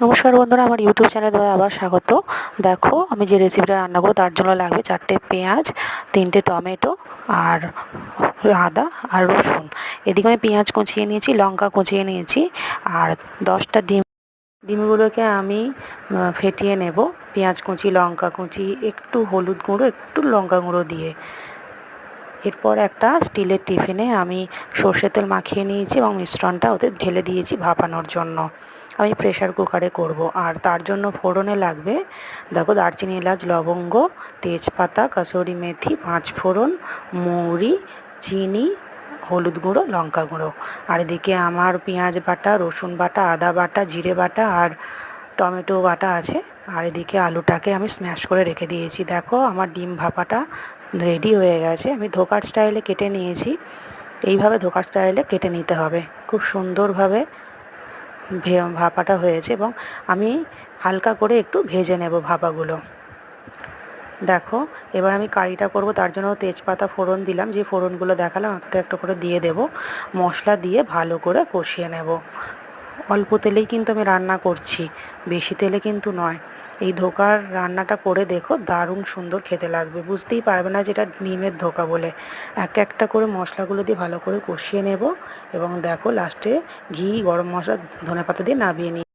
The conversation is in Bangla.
নমস্কার বন্ধুরা, আমার ইউটিউব চ্যানেলে আবার স্বাগত। দেখো আমি যে রেসিপিটা রান্না করবো তার জন্য লাগবে 4টে পেঁয়াজ, 3টে টমেটো আর আদা আর রসুন। এদিকে আমি পেঁয়াজ কুচিয়ে নিয়েছি, লঙ্কা কুচিয়ে নিয়েছি আর 10টা ডিম। ডিমগুলোকে আমি ফেটিয়ে নেব। পেঁয়াজ কুচি, লঙ্কা কুচি, একটু হলুদ গুঁড়ো, একটু লঙ্কা গুঁড়ো দিয়ে। এরপর একটা স্টিলের টিফিনে আমি সর্ষের তেল মাখিয়ে নিয়েছি এবং মিশ্রণটা ওতে ঢেলে দিয়েছি ভাপানোর জন্য। আমি প্রেশার কুকারে করব। আর তার জন্য ফোড়নে লাগবে, দেখো, দারচিনি, এলাচ, লবঙ্গ, তেজপাতা, কাসুরি মেথি, 5 ফোড়ন, মৌরি, চিনি, হলুদ গুঁড়ো, লঙ্কা গুঁড়ো। আর এদিকে আমার পেঁয়াজ বাটা, রসুন বাটা, আদা বাটা, জিরে বাটা আর টমেটো বাটা আছে। আর এদিকে আলুটাকে আমি স্ম্যাশ করে রেখে দিয়েছি। দেখো আমার ডিম ভাপাটা রেডি হয়ে গেছে। আমি ধোকার স্টাইলে কেটে নিয়েছি। এইভাবে ধোকার স্টাইলে কেটে নিতে হবে। খুব সুন্দরভাবে ভাপাটা হয়েছে এবং আমি হালকা করে একটু ভেজে নেব ভাপাগুলো। দেখো এবার আমি কারিটা করব, তার জন্য তেজপাতা ফোড়ন দিলাম। যে ফোড়নগুলো দেখালাম একটা একটা করে দিয়ে দেব। মশলা দিয়ে ভালো করে কষিয়ে নেব। অল্প তেলেই কিন্তু আমি রান্না করছি, বেশি তেলে কিন্তু নয়। এই ধোকার রান্নাটা করে দেখো, দারুণ সুন্দর খেতে লাগবে। বুঝতেই পারবে না যেটা ডিমের ধোকা বলে। এক একটা করে মশলাগুলো দিয়ে ভালো করে কষিয়ে নেব এবং দেখো লাস্টে ঘি, গরম মশলা, ধনেপাতা দিয়ে নামিয়ে নিই।